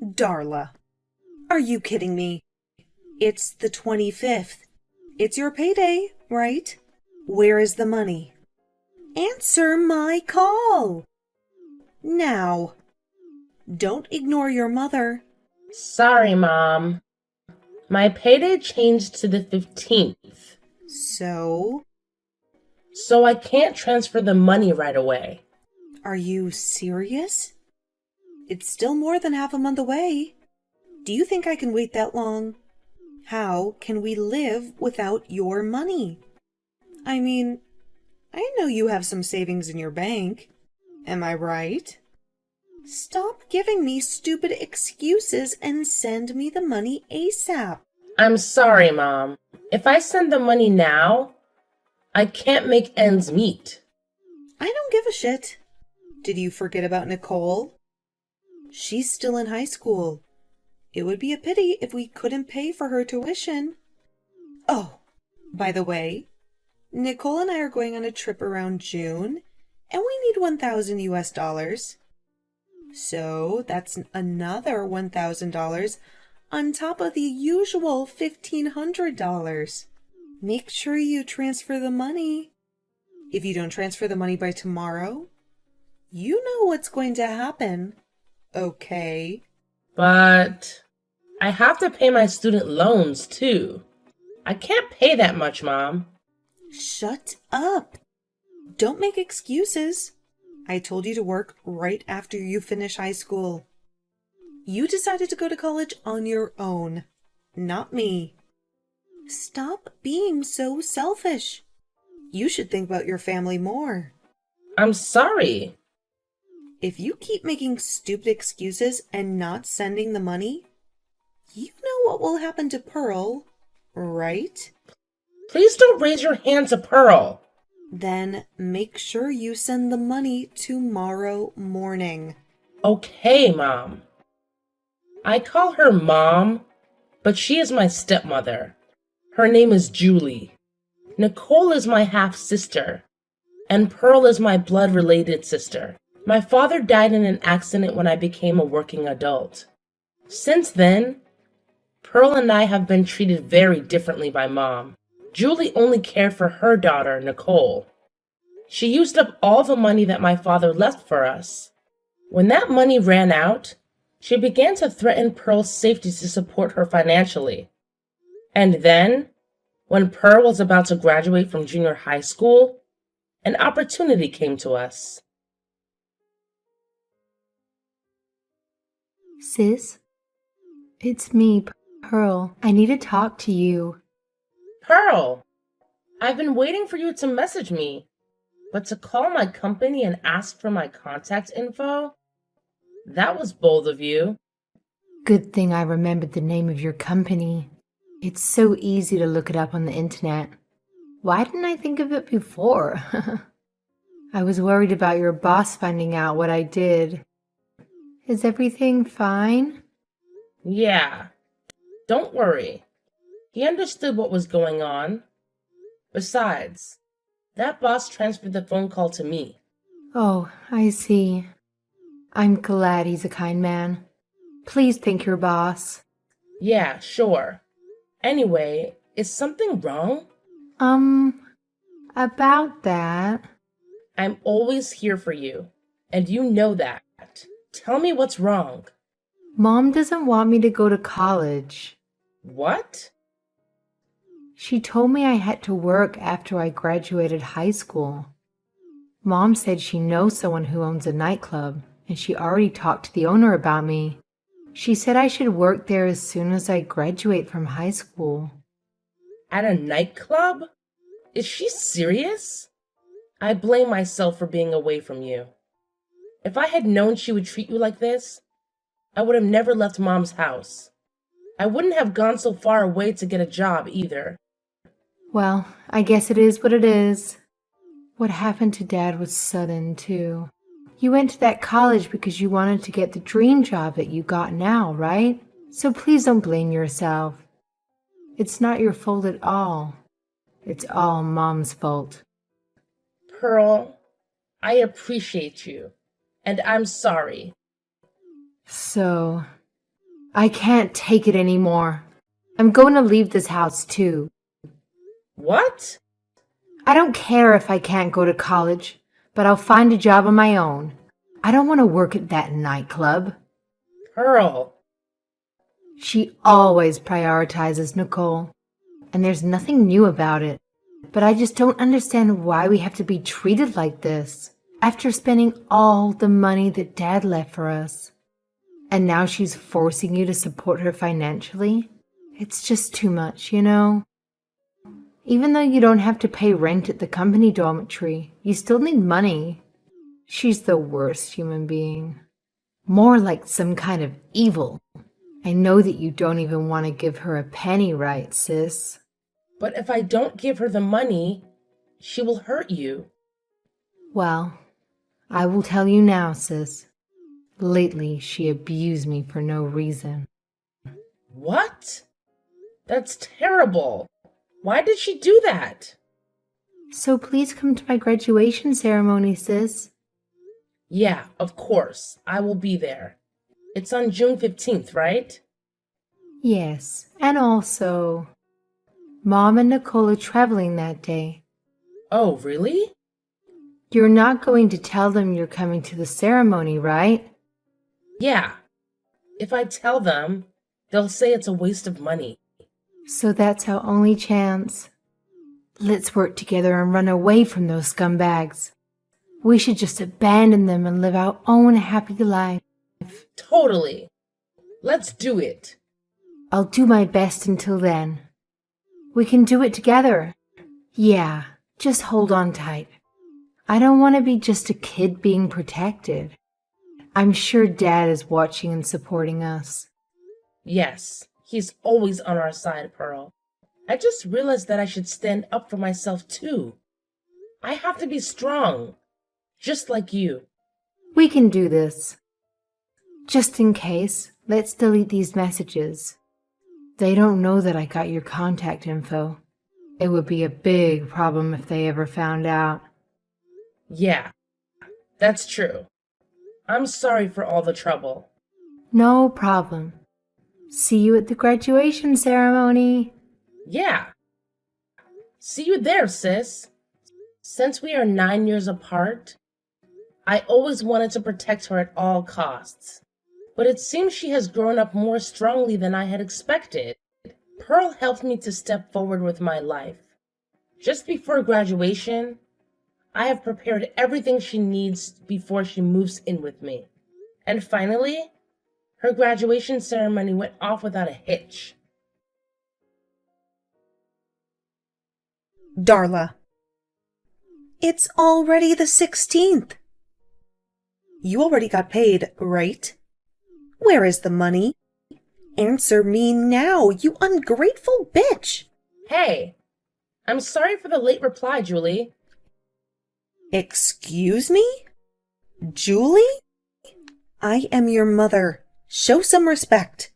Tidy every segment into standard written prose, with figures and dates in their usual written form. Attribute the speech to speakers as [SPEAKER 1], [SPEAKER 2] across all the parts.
[SPEAKER 1] Darla, are you kidding me? It's the 25th. It's your payday, right? Where is the money? Answer my call! Now! Don't ignore your mother.
[SPEAKER 2] Sorry, Mom. My payday changed to the 15th,
[SPEAKER 1] So,
[SPEAKER 2] so I can't transfer the money right away.
[SPEAKER 1] are you serious? It's still more than half a month away. Do you think I can wait that long? How can we live without your money? I mean, I know you have some savings in your bank. Am I right? Stop giving me stupid excuses and send me the money ASAP.
[SPEAKER 2] I'm sorry, Mom. If I send the money now, I can't make ends meet.
[SPEAKER 1] I don't give a shit. Did you forget about Nicole? She's still in high school. It would be a pity if we couldn't pay for her tuition. Oh, by the way, Nicole and I are going on a trip around June, and we need 1,000 US dollars. So that's another $1,000 on top of the usual $1,500. Make sure you transfer the money. If you don't transfer the money by tomorrow, you know what's going to happen. Okay?
[SPEAKER 2] But I have to pay my student loans, too. I can't pay that much, Mom.
[SPEAKER 1] Shut up. Don't make excuses. I told you to work right after you finish high school. You decided to go to college on your own, not me. Stop being so selfish. You should think about your family more.
[SPEAKER 2] I'm sorry.
[SPEAKER 1] If you keep making stupid excuses and not sending the money, you know what will happen to Pearl, right?
[SPEAKER 2] Please don't raise your hand to Pearl.
[SPEAKER 1] Then make sure you send the money tomorrow morning.
[SPEAKER 2] Okay, Mom. I call her Mom, but she is my stepmother. Her name is Julie. Nicole is my half-sister, and Pearl is my blood-related sister. My father died in an accident when I became a working adult. Since then, Pearl and I have been treated very differently by Mom. Julie only cared for her daughter, Nicole. She used up all the money that my father left for us. When that money ran out, she began to threaten Pearl's safety to support her financially. And then, when Pearl was about to graduate from junior high school, an opportunity came to us.
[SPEAKER 3] Sis, it's me, Pearl. I need to talk to you.
[SPEAKER 2] Pearl, I've been waiting for you to message me, but to call my company and ask for my contact info? That was bold of you.
[SPEAKER 3] Good thing I remembered the name of your company. It's so easy to look it up on the internet. Why didn't I think of it before? I was worried about your boss finding out what I did. Is everything fine?
[SPEAKER 2] Yeah, don't worry. He understood what was going on. Besides, that boss transferred the phone call to me.
[SPEAKER 3] Oh, I see. I'm glad he's a kind man. Please thank your boss.
[SPEAKER 2] Yeah, sure. Anyway, is something wrong?
[SPEAKER 3] About that.
[SPEAKER 2] I'm always here for you, and you know that. Tell me what's wrong.
[SPEAKER 3] Mom doesn't want me to go to college.
[SPEAKER 2] What?
[SPEAKER 3] She told me I had to work after I graduated high school. Mom said she knows someone who owns a nightclub, and she already talked to the owner about me. She said I should work there as soon as I graduate from high school.
[SPEAKER 2] At a nightclub? Is she serious? I blame myself for being away from you. If I had known she would treat you like this, I would have never left Mom's house. I wouldn't have gone so far away to get a job either.
[SPEAKER 3] Well, I guess it is what it is. What happened to Dad was sudden, too. You went to that college because you wanted to get the dream job that you got now, right? So please don't blame yourself. It's not your fault at all. It's all Mom's fault.
[SPEAKER 2] Pearl, I appreciate you, and I'm sorry.
[SPEAKER 3] So, I can't take it anymore. I'm going to leave this house too.
[SPEAKER 2] What?
[SPEAKER 3] I don't care if I can't go to college, but I'll find a job on my own. I don't want to work at that nightclub.
[SPEAKER 2] Pearl.
[SPEAKER 3] She always prioritizes Nicole, and there's nothing new about it. But I just don't understand why we have to be treated like this after spending all the money that Dad left for us. And now she's forcing you to support her financially? It's just too much, you know? Even though you don't have to pay rent at the company dormitory, you still need money. She's the worst human being. More like some kind of evil. I know that you don't even want to give her a penny, right, sis?
[SPEAKER 2] But if I don't give her the money, she will hurt you.
[SPEAKER 3] Well, I will tell you now, sis. Lately, she abused me for no reason.
[SPEAKER 2] What? That's terrible. Why did she do that?
[SPEAKER 3] So please come to my graduation ceremony, sis.
[SPEAKER 2] Yeah, of course. I will be there. It's on June 15th, right?
[SPEAKER 3] Yes, and also, Mom and Nicole are traveling that day.
[SPEAKER 2] Oh, really?
[SPEAKER 3] You're not going to tell them you're coming to the ceremony, right?
[SPEAKER 2] Yeah. If I tell them, they'll say it's a waste of money.
[SPEAKER 3] So that's our only chance. Let's work together and run away from those scumbags. We should just abandon them and live our own happy life.
[SPEAKER 2] Totally. Let's do it.
[SPEAKER 3] I'll do my best until then. We can do it together. Yeah, just hold on tight. I don't want to be just a kid being protected. I'm sure Dad is watching and supporting us.
[SPEAKER 2] Yes, he's always on our side, Pearl. I just realized that I should stand up for myself too. I have to be strong, just like you.
[SPEAKER 3] We can do this. Just in case, let's delete these messages. They don't know that I got your contact info. It would be a big problem if they ever found out.
[SPEAKER 2] Yeah, that's true. I'm sorry for all the trouble.
[SPEAKER 3] No problem. See you at the graduation ceremony.
[SPEAKER 2] Yeah. See you there, sis. Since we are 9 years apart, I always wanted to protect her at all costs. But it seems she has grown up more strongly than I had expected. Pearl helped me to step forward with my life. Just before graduation, I have prepared everything she needs before she moves in with me. And finally, her graduation ceremony went off without a hitch.
[SPEAKER 1] Darla, it's already the 16th. You already got paid, right? Where is the money? Answer me now, you ungrateful bitch!
[SPEAKER 2] Hey, I'm sorry for the late reply, Julie.
[SPEAKER 1] Excuse me? Julie? I am your mother. Show some respect.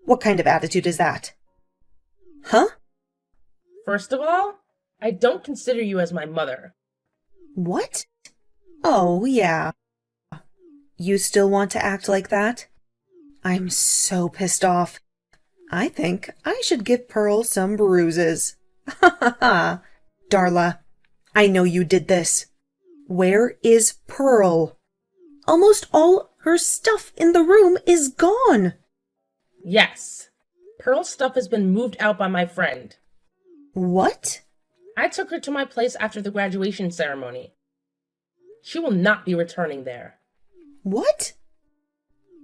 [SPEAKER 1] What kind of attitude is that? Huh?
[SPEAKER 2] First of all, I don't consider you as my mother.
[SPEAKER 1] What? Oh, yeah. You still want to act like that? I'm so pissed off. I think I should give Pearl some bruises. Ha ha ha. Darla, I know you did this. Where is Pearl? Almost all her stuff in the room is gone.
[SPEAKER 2] Yes, Pearl's stuff has been moved out by my friend.
[SPEAKER 1] What?
[SPEAKER 2] I took her to my place after the graduation ceremony. She will not be returning there.
[SPEAKER 1] What?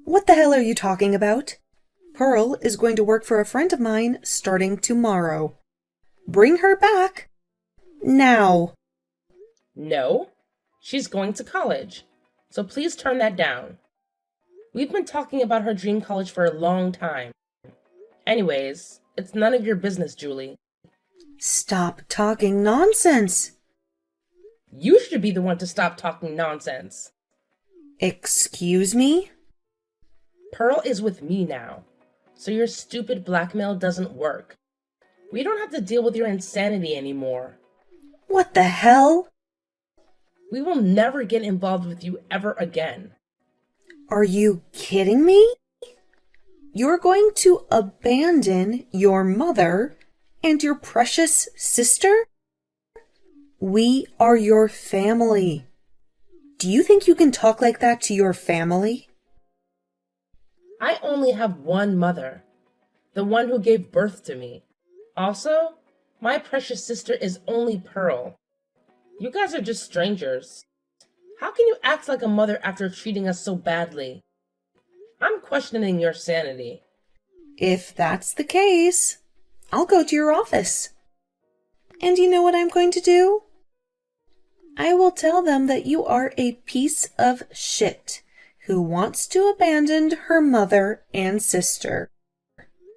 [SPEAKER 1] What the hell are you talking about? Pearl is going to work for a friend of mine starting tomorrow. Bring her back. Now.
[SPEAKER 2] No, she's going to college, so please turn that down. We've been talking about her dream college for a long time. Anyways, it's none of your business, Julie.
[SPEAKER 1] Stop talking nonsense.
[SPEAKER 2] You should be the one to stop talking nonsense.
[SPEAKER 1] Excuse me?
[SPEAKER 2] Pearl is with me now, so your stupid blackmail doesn't work. We don't have to deal with your insanity anymore.
[SPEAKER 1] What the hell?
[SPEAKER 2] We will never get involved with you ever again.
[SPEAKER 1] Are you kidding me? You're going to abandon your mother and your precious sister? We are your family. Do you think you can talk like that to your family?
[SPEAKER 2] I only have one mother, the one who gave birth to me. Also, my precious sister is only Pearl. You guys are just strangers. How can you act like a mother after treating us so badly? I'm questioning your sanity.
[SPEAKER 1] If that's the case, I'll go to your office. And you know what I'm going to do? I will tell them that you are a piece of shit who wants to abandon her mother and sister.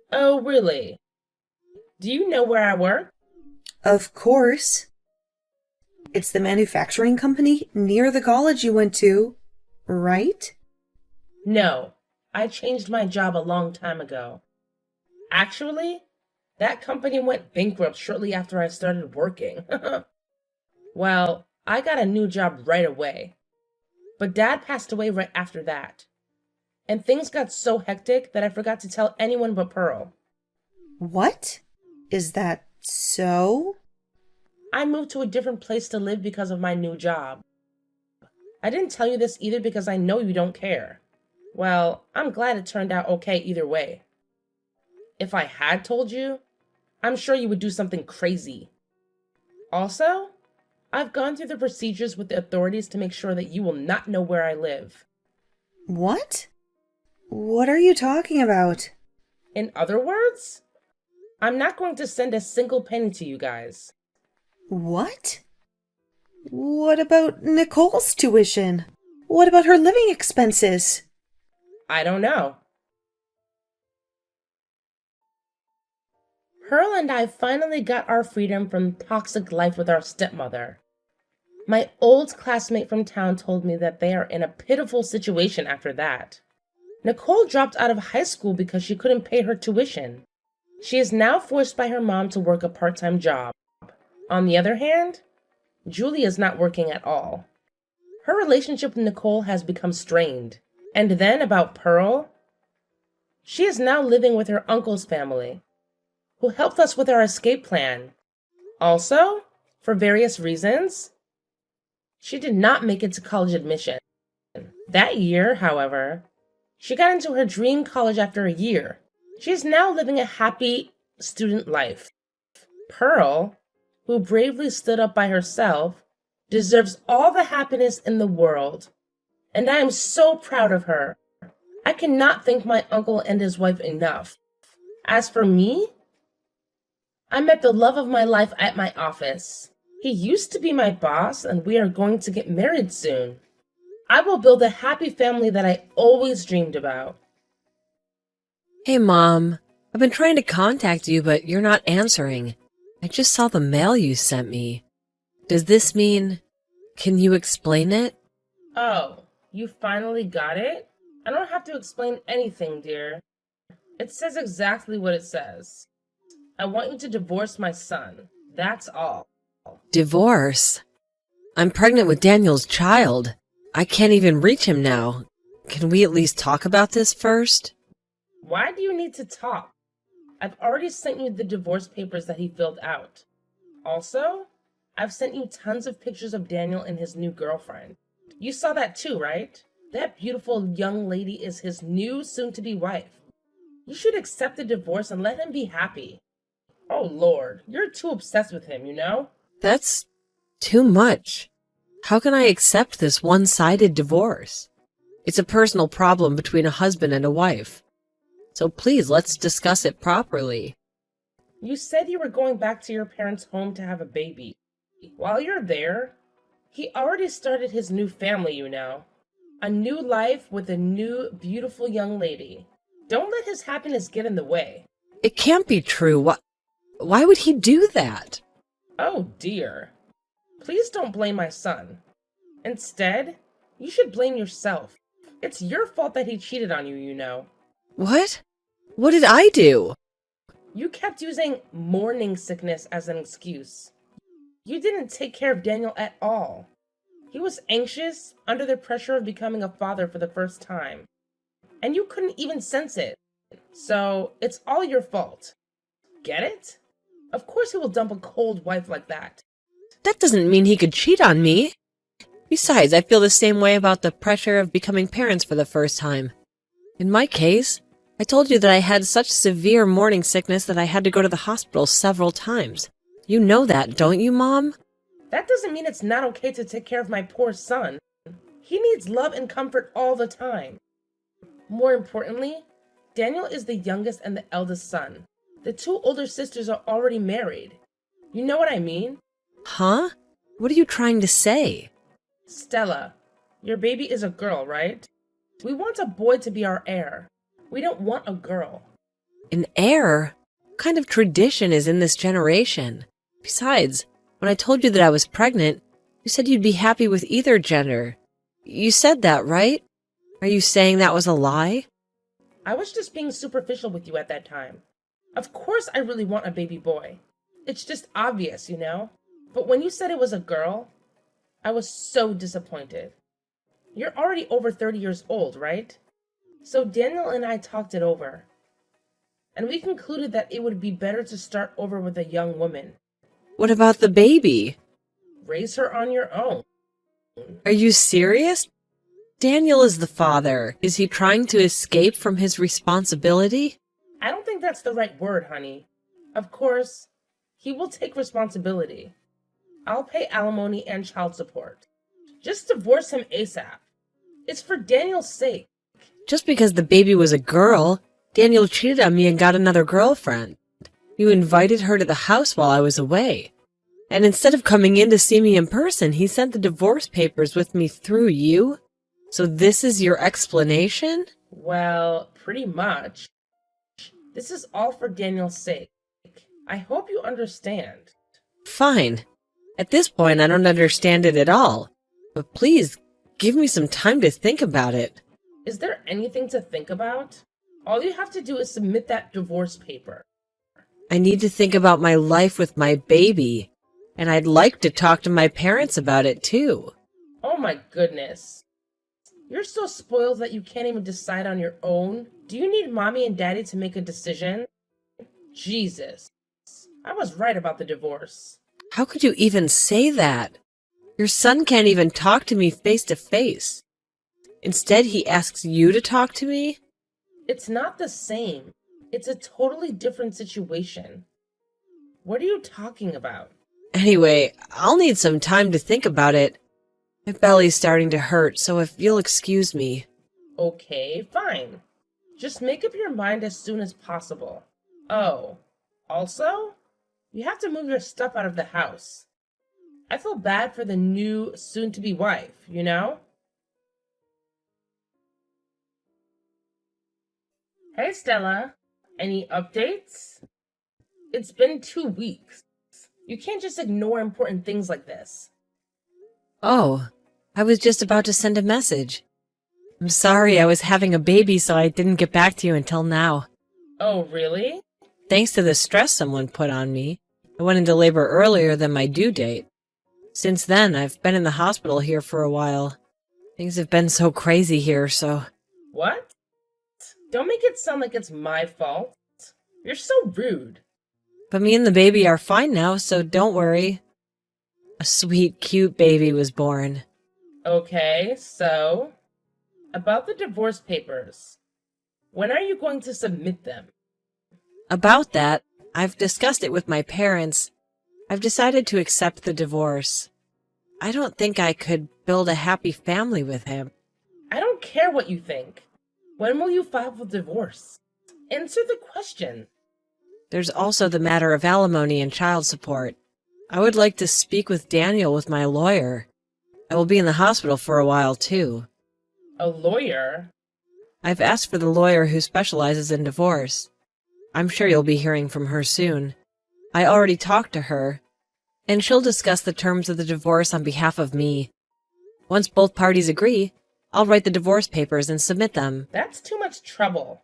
[SPEAKER 2] Oh, really? Do you know where I work?
[SPEAKER 1] Of course. It's the manufacturing company near the college you went to, right?
[SPEAKER 2] No, I changed my job a long time ago. Actually, that company went bankrupt shortly after I started working. Well, I got a new job right away. But Dad passed away right after that. And things got so hectic that I forgot to tell anyone but Pearl.
[SPEAKER 1] What? Is that so?
[SPEAKER 2] I moved to a different place to live because of my new job. I didn't tell you this either because I know you don't care. Well, I'm glad it turned out okay either way. If I had told you, I'm sure you would do something crazy. Also, I've gone through the procedures with the authorities to make sure that you will not know where I live.
[SPEAKER 1] What? What are you talking about?
[SPEAKER 2] In other words, I'm not going to send a single penny to you guys.
[SPEAKER 1] What? What about Nicole's tuition? What about her living expenses?
[SPEAKER 2] I don't know. Pearl and I finally got our freedom from toxic life with our stepmother. My old classmate from town told me that they are in a pitiful situation after that. Nicole dropped out of high school because she couldn't pay her tuition. She is now forced by her mom to work a part-time job. On the other hand, Julie is not working at all. Her relationship with Nicole has become strained. And then about Pearl, she is now living with her uncle's family, who helped us with our escape plan. Also, for various reasons, she did not make it to college admission. That year, however, she got into her dream college after a year. She is now living a happy student life. Pearl, who bravely stood up by herself, deserves all the happiness in the world. And I am so proud of her. I cannot thank my uncle and his wife enough. As for me, I met the love of my life at my office. He used to be my boss, and we are going to get married soon. I will build a happy family that I always dreamed about.
[SPEAKER 4] Hey, Mom. I've been trying to contact you, but you're not answering. I just saw the mail you sent me. Does this mean... Can you explain it?
[SPEAKER 2] Oh, you finally got it? I don't have to explain anything, dear. It says exactly what it says. I want you to divorce my son. That's all.
[SPEAKER 4] Divorce? I'm pregnant with Daniel's child. I can't even reach him now. Can we at least talk about this first?
[SPEAKER 2] Why do you need to talk? I've already sent you the divorce papers that he filled out. Also, I've sent you tons of pictures of Daniel and his new girlfriend. You saw that too, right? That beautiful young lady is his new soon-to-be wife. You should accept the divorce and let him be happy. Oh Lord, you're too obsessed with him, you know?
[SPEAKER 4] That's too much. How can I accept this one-sided divorce? It's a personal problem between a husband and a wife. So please, let's discuss it properly.
[SPEAKER 2] You said you were going back to your parents' home to have a baby. While you're there, he already started his new family, you know. A new life with a new, beautiful young lady. Don't let his happiness get in the way.
[SPEAKER 4] It can't be true. Why would he do that?
[SPEAKER 2] Oh dear. Please don't blame my son. Instead, you should blame yourself. It's your fault that he cheated on you, you know.
[SPEAKER 4] What? What did I do?
[SPEAKER 2] You kept using morning sickness as an excuse. You didn't take care of Daniel at all. He was anxious, under the pressure of becoming a father for the first time. And you couldn't even sense it. So it's all your fault. Get it? Of course he will dump a cold wife like that.
[SPEAKER 4] That doesn't mean he could cheat on me. Besides, I feel the same way about the pressure of becoming parents for the first time. In my case, I told you that I had such severe morning sickness that I had to go to the hospital several times. You know that, don't you, Mom?
[SPEAKER 2] That doesn't mean it's not okay to take care of my poor son. He needs love and comfort all the time. More importantly, Daniel is the youngest and the eldest son. The two older sisters are already married. You know what I mean?
[SPEAKER 4] Huh? What are you trying to say?
[SPEAKER 2] Stella, your baby is a girl, right? We want a boy to be our heir. We don't want a girl.
[SPEAKER 4] An heir? What kind of tradition is in this generation? Besides, when I told you that I was pregnant, you said you'd be happy with either gender. You said that, right? Are you saying that was a lie?
[SPEAKER 2] I was just being superficial with you at that time. Of course I really want a baby boy. It's just obvious, you know? But when you said it was a girl, I was so disappointed. You're already over 30 years old, right? So Daniel and I talked it over. And we concluded that it would be better to start over with a young woman.
[SPEAKER 4] What about the baby?
[SPEAKER 2] Raise her on your own.
[SPEAKER 4] Are you serious? Daniel is the father. Is he trying to escape from his responsibility?
[SPEAKER 2] I don't think that's the right word, honey. Of course, he will take responsibility. I'll pay alimony and child support. Just divorce him ASAP. It's for Daniel's sake.
[SPEAKER 4] Just because the baby was a girl, Daniel cheated on me and got another girlfriend. You invited her to the house while I was away. And instead of coming in to see me in person, he sent the divorce papers with me through you? So this is your explanation?
[SPEAKER 2] Well, pretty much. This is all for Daniel's sake. I hope you understand.
[SPEAKER 4] Fine. At this point, I don't understand it at all. But please, give me some time to think about it.
[SPEAKER 2] Is there anything to think about? All you have to do is submit that divorce paper.
[SPEAKER 4] I need to think about my life with my baby. And I'd like to talk to my parents about it too.
[SPEAKER 2] Oh my goodness. You're so spoiled that you can't even decide on your own. Do you need mommy and daddy to make a decision? Jesus. I was right about the divorce.
[SPEAKER 4] How could you even say that? Your son can't even talk to me face to face. Instead, he asks you to talk to me?
[SPEAKER 2] It's not the same. It's a totally different situation. What are you talking about?
[SPEAKER 4] Anyway, I'll need some time to think about it. My belly's starting to hurt, so if you'll excuse me.
[SPEAKER 2] Okay, fine. Just make up your mind as soon as possible. Oh, also, you have to move your stuff out of the house. I feel bad for the new, soon-to-be wife, you know? Hey, Stella. Any updates? It's been 2 weeks. You can't just ignore important things like this.
[SPEAKER 4] Oh, I was just about to send a message. I'm sorry I was having a baby, so I didn't get back to you until now.
[SPEAKER 2] Oh, really?
[SPEAKER 4] Thanks to the stress someone put on me, I went into labor earlier than my due date. Since then, I've been in the hospital here for a while. Things have been so crazy here, so...
[SPEAKER 2] What? Don't make it sound like it's my fault. You're so rude.
[SPEAKER 4] But me and the baby are fine now, so don't worry. A sweet, cute baby was born.
[SPEAKER 2] Okay, so... About the divorce papers. When are you going to submit them?
[SPEAKER 4] About that, I've discussed it with my parents. I've decided to accept the divorce. I don't think I could build a happy family with him.
[SPEAKER 2] I don't care what you think. When will you file for divorce? Answer the question.
[SPEAKER 4] There's also the matter of alimony and child support. I would like to speak with Daniel with my lawyer. I will be in the hospital for a while, too.
[SPEAKER 2] A lawyer?
[SPEAKER 4] I've asked for the lawyer who specializes in divorce. I'm sure you'll be hearing from her soon. I already talked to her, and she'll discuss the terms of the divorce on behalf of me. Once both parties agree, I'll write the divorce papers and submit them.
[SPEAKER 2] That's too much trouble.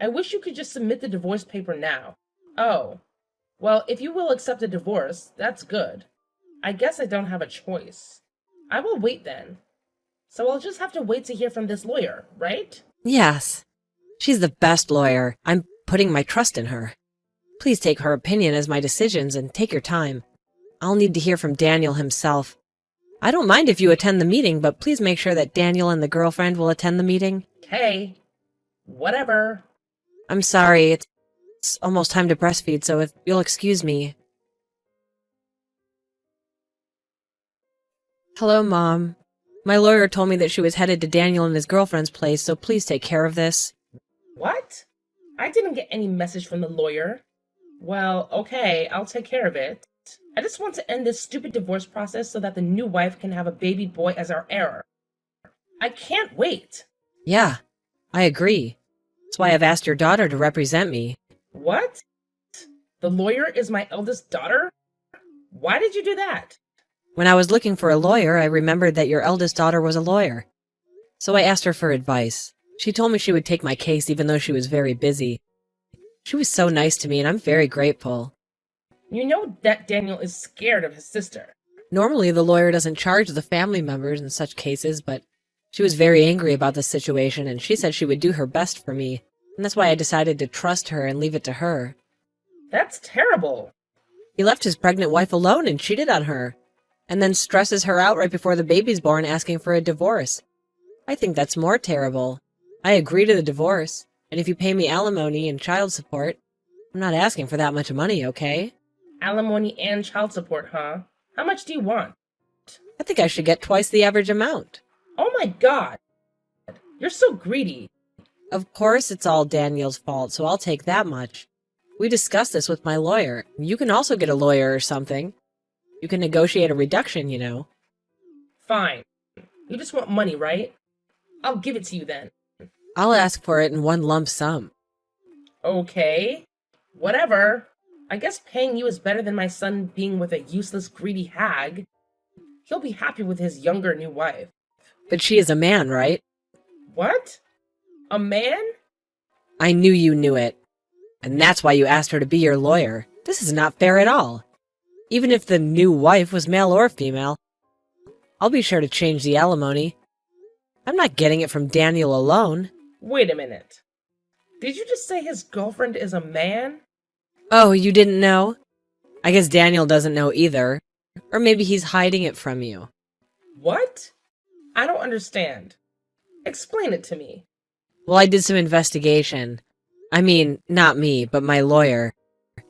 [SPEAKER 2] I wish you could just submit the divorce paper now. Oh, well, if you will accept a divorce, that's good. I guess I don't have a choice. I will wait then. So I'll just have to wait to hear from this lawyer, right?
[SPEAKER 4] Yes. She's the best lawyer. I'm putting my trust in her. Please take her opinion as my decisions and take your time. I'll need to hear from Daniel himself. I don't mind if you attend the meeting, but please make sure that Daniel and the girlfriend will attend the meeting.
[SPEAKER 2] Okay. Whatever.
[SPEAKER 4] I'm sorry, it's almost time to breastfeed, so if you'll excuse me. Hello, Mom. My lawyer told me that she was headed to Daniel and his girlfriend's place, so please take care of this.
[SPEAKER 2] What? I didn't get any message from the lawyer. Well, okay, I'll take care of it. I just want to end this stupid divorce process so that the new wife can have a baby boy as our heir. I can't wait.
[SPEAKER 4] Yeah, I agree. That's why I've asked your daughter to represent me.
[SPEAKER 2] What? The lawyer is my eldest daughter? Why did you do that?
[SPEAKER 4] When I was looking for a lawyer, I remembered that your eldest daughter was a lawyer. So I asked her for advice. She told me she would take my case even though she was very busy. She was so nice to me, and I'm very grateful.
[SPEAKER 2] You know that Daniel is scared of his sister.
[SPEAKER 4] Normally, the lawyer doesn't charge the family members in such cases, but she was very angry about the situation, and she said she would do her best for me, and that's why I decided to trust her and leave it to her.
[SPEAKER 2] That's terrible.
[SPEAKER 4] He left his pregnant wife alone and cheated on her, and then stresses her out right before the baby's born asking for a divorce. I think that's more terrible. I agree to the divorce, and if you pay me alimony and child support, I'm not asking for that much money, okay?
[SPEAKER 2] Alimony and child support, huh? How much do you want?
[SPEAKER 4] I think I should get twice the average amount.
[SPEAKER 2] Oh my God! You're so greedy.
[SPEAKER 4] Of course it's all Daniel's fault, so I'll take that much. We discussed this with my lawyer. You can also get a lawyer or something. You can negotiate a reduction, you know.
[SPEAKER 2] Fine. You just want money, right? I'll give it to you then.
[SPEAKER 4] I'll ask for it in one lump sum.
[SPEAKER 2] Okay. Whatever. I guess paying you is better than my son being with a useless, greedy hag. He'll be happy with his younger new wife.
[SPEAKER 4] But she is a man, right?
[SPEAKER 2] What? A man?
[SPEAKER 4] I knew you knew it. And that's why you asked her to be your lawyer. This is not fair at all. Even if the new wife was male or female, I'll be sure to change the alimony. I'm not getting it from Daniel alone.
[SPEAKER 2] Wait a minute. Did you just say his girlfriend is a man?
[SPEAKER 4] Oh, you didn't know? I guess Daniel doesn't know either. Or maybe he's hiding it from you.
[SPEAKER 2] What? I don't understand. Explain it to me.
[SPEAKER 4] Well, I did some investigation. I mean, not me, but my lawyer.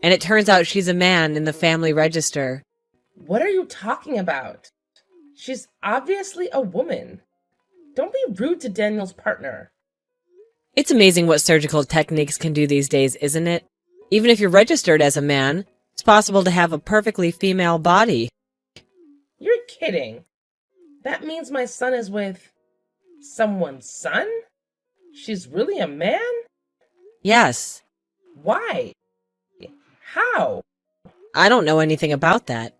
[SPEAKER 4] And it turns out she's a man in the family register.
[SPEAKER 2] What are you talking about? She's obviously a woman. Don't be rude to Daniel's partner.
[SPEAKER 4] It's amazing what surgical techniques can do these days, isn't it? Even if you're registered as a man, it's possible to have a perfectly female body.
[SPEAKER 2] You're kidding. That means my son is with someone's son? She's really a man?
[SPEAKER 4] Yes.
[SPEAKER 2] Why? How?
[SPEAKER 4] I don't know anything about that.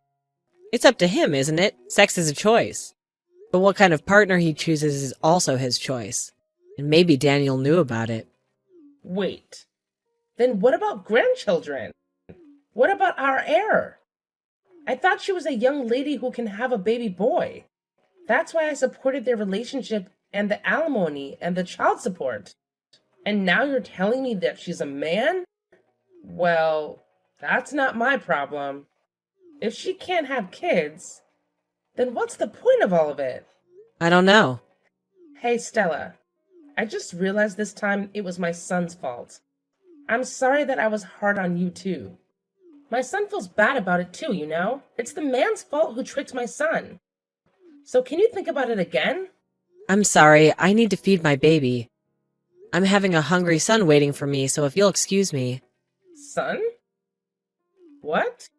[SPEAKER 4] It's up to him, isn't it? Sex is a choice. But what kind of partner he chooses is also his choice. And maybe Daniel knew about it.
[SPEAKER 2] Wait. Then what about grandchildren? What about our heir? I thought she was a young lady who can have a baby boy. That's why I supported their relationship and the alimony and the child support. And now you're telling me that she's a man? Well, that's not my problem. If she can't have kids, then what's the point of all of it?
[SPEAKER 4] I don't know.
[SPEAKER 2] Hey, Stella. I just realized this time it was my son's fault. I'm sorry that I was hard on you too. My son feels bad about it too, you know? It's the man's fault who tricked my son. So can you think about it again?
[SPEAKER 4] I'm sorry, I need to feed my baby. I'm having a hungry son waiting for me, so if you'll excuse me.
[SPEAKER 2] Son? What?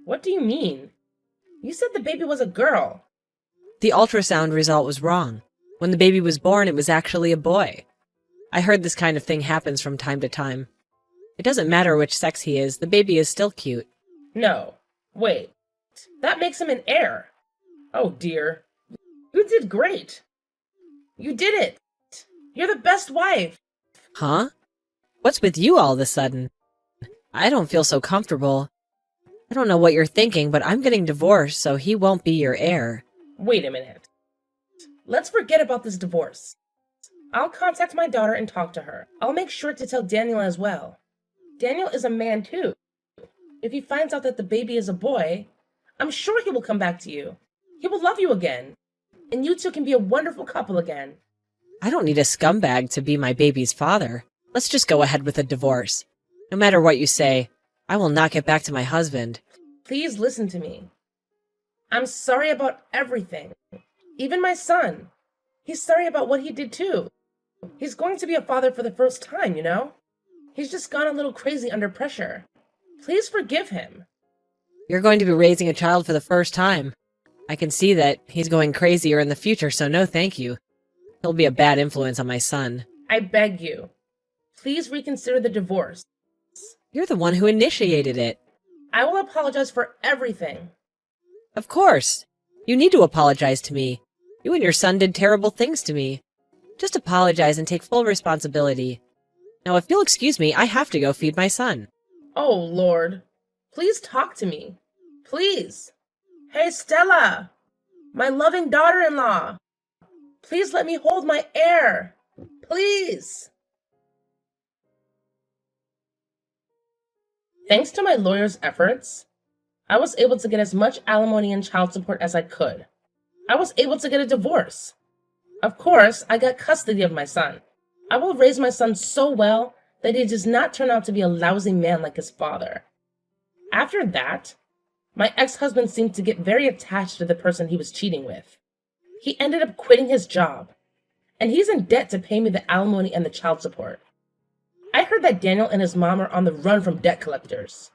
[SPEAKER 2] What do you mean? You said the baby was a girl.
[SPEAKER 4] The ultrasound result was wrong. When the baby was born, it was actually a boy. I heard this kind of thing happens from time to time. It doesn't matter which sex he is, the baby is still cute.
[SPEAKER 2] No. Wait. That makes him an heir. Oh dear. You did great. You did it. You're the best wife.
[SPEAKER 4] Huh? What's with you all of a sudden? I don't feel so comfortable. I don't know what you're thinking, but I'm getting divorced, so he won't be your heir.
[SPEAKER 2] Wait a minute. Let's forget about this divorce. I'll contact my daughter and talk to her. I'll make sure to tell Daniel as well. Daniel is a man too. If he finds out that the baby is a boy, I'm sure he will come back to you. He will love you again. And you two can be a wonderful couple again.
[SPEAKER 4] I don't need a scumbag to be my baby's father. Let's just go ahead with a divorce. No matter what you say, I will not get back to my husband.
[SPEAKER 2] Please listen to me. I'm sorry about everything. Even my son. He's sorry about what he did too. He's going to be a father for the first time, you know? He's just gone a little crazy under pressure. Please forgive him.
[SPEAKER 4] You're going to be raising a child for the first time. I can see that he's going crazier in the future, so no thank you. He'll be a bad influence on my son.
[SPEAKER 2] I beg you. Please reconsider the divorce.
[SPEAKER 4] You're the one who initiated it.
[SPEAKER 2] I will apologize for everything.
[SPEAKER 4] Of course. You need to apologize to me. You and your son did terrible things to me. Just apologize and take full responsibility. Now, if you'll excuse me, I have to go feed my son.
[SPEAKER 2] Oh, Lord. Please talk to me. Please. Hey, Stella. My loving daughter-in-law. Please let me hold my heir. Please. Thanks to my lawyer's efforts, I was able to get as much alimony and child support as I could. I was able to get a divorce. Of course, I got custody of my son. I will raise my son so well that he does not turn out to be a lousy man like his father. After that, my ex-husband seemed to get very attached to the person he was cheating with. He ended up quitting his job, and he's in debt to pay me the alimony and the child support. I heard that Daniel and his mom are on the run from debt collectors.